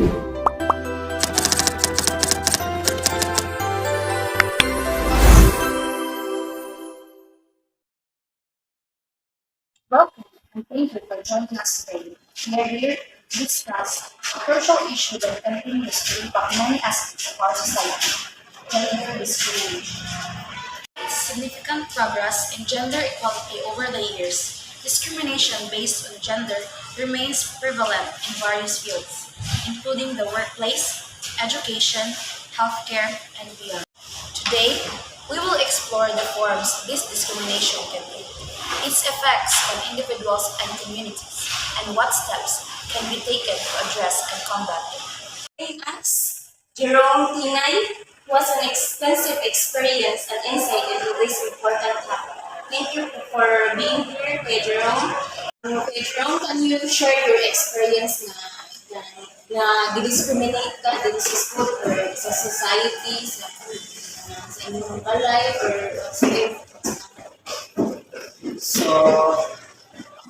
Welcome and thank you for joining us today. We are here to discuss a crucial issue that continues to impact many aspects of our society, gender discrimination. Significant progress in gender equality over the years, discrimination based on gender remains prevalent in various fields, including the workplace, education, healthcare, and beyond. Today, we will explore the forms this discrimination can take, its effects on individuals and communities, and what steps can be taken to address and combat it. As Jerome Tinay was an extensive experience and insight into this important topic. Thank you for being here, Kuya Jerome. Kuya Jerome, can you share your experience na discriminate ka dito sa school or sa society, sa inyong balay, or sa So,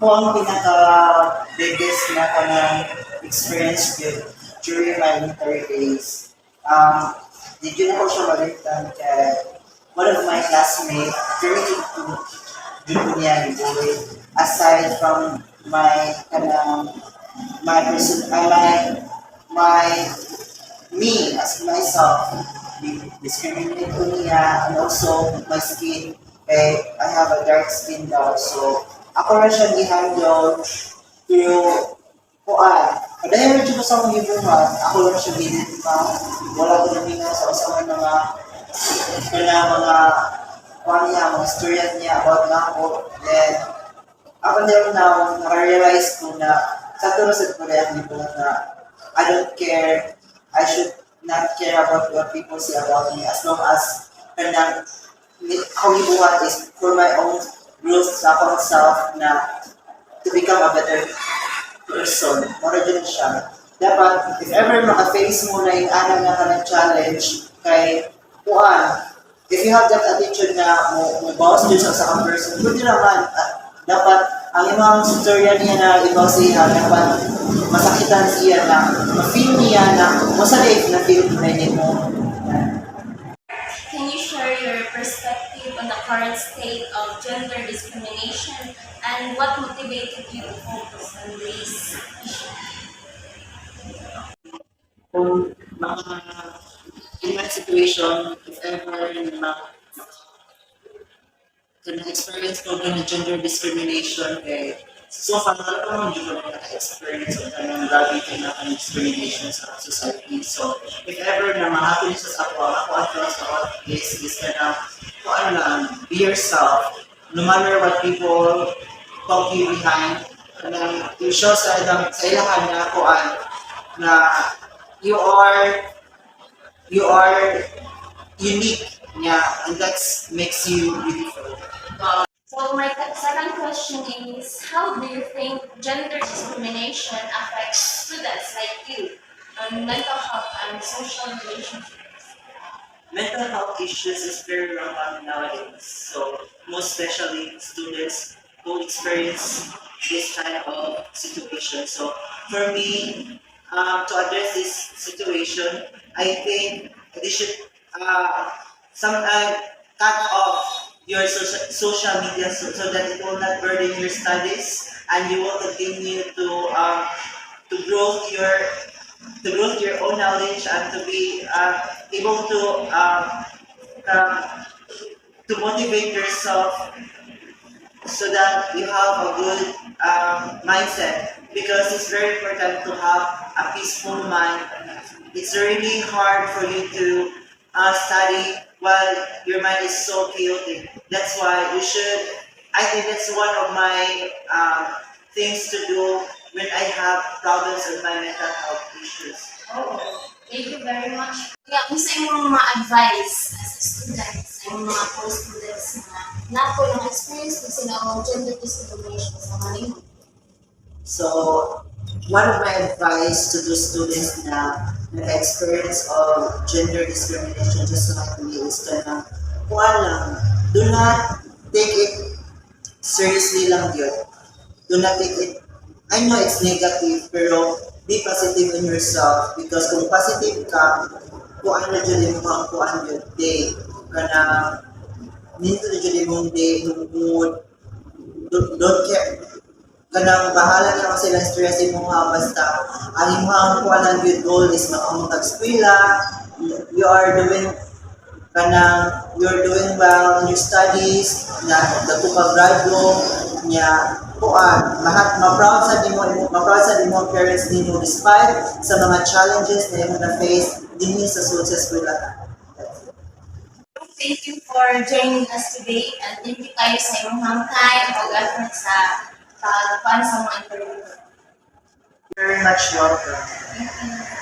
ako ang pinaka-biggest na kanang experience ko during my military days. Did you know siya malitan kay one of my classmates during niya boy, aside from my kanang my person my me as myself discriminate ko niya, and also my skin. I have a dark skin daw, so ako rin siya i-handle through kuan. Dahil medyo ko sa mga ibuhan, ako lang siya bilit pa. Wala ko namin nga sa usaman mga kuan niya, mga storya niya about nga ako. Then, ako din na nakarealize ko na sa turusad ko rin ang ibuhan na I don't care, I should not care about what people say about me as long as kanang how ibuhat is for my own growth sa akong self na to become a better person. Mora dyan siya. Dapat, if ever maka-face mo na yung anang na ka ng challenge, kay kuan, if you have that attitude na mo boss dyan sa akong person, pwede naman. Dapat, ang imang storya niya na ibaw siya, dapat masakitan siya na, ma-feel niya na, masalit na feel na mo. Can you share your perspective on the current state of gender discrimination and what motivated you to focus on this issue? Kung in my situation, if ever na-experience ko ng gender discrimination, so far, wala ko naman dito na-experience o ng grabe na discrimination sa society. So, if ever na ma-happen sa ako ang first sa all is na kung lang, be yourself, no matter what people talk you behind, na you show sa ilahan na kuan na you are unique niya, and that makes you beautiful. So my second question is, how do you think gender discrimination affects students like you on mental health and social relationships? Mental health issues is very rampant nowadays. So most especially students who experience this kind of situation. So for me, to address this situation, I think they should cut off your social media so that it will not burden your studies, and you will continue to grow your own knowledge and to be able to motivate yourself so that you have a good mindset, because it's very important to have a peaceful mind. It's really hard for you to study while your mind is so chaotic. That's why I think that's one of my things to do when I have problems with my mental health issues. Oh, thank you very much. Yeah, kung sa imong ma-advise as a student, sa imong mga co-students na po ng experience kung sila ang gender discrimination sa Manila. So, one of my advice to those students na nag-experience of gender discrimination just like me is na do not take it seriously lang yun. Do not take it I know it's negative, pero be positive in yourself because kung positive ka, kuan na dyan yung mga kuan yun, day, kana, nito na dyan yung day, yung mood, don't care, kanang bahala na ako sila stress mo nga basta ang imong kuan ang good goal is makamutag eskwela, you are doing kanang you're doing well in your studies na dako ka graduate nya kuan lahat ma-proud sa nimo ma-proud sa nimo parents nimo despite sa mga challenges na imo na face dinhi sa successful lahat. Thank you for joining us today and thank you kayo sa imong hangkay at pag-effort sa pagkuhan sa mga interview. Very much welcome. Thank you.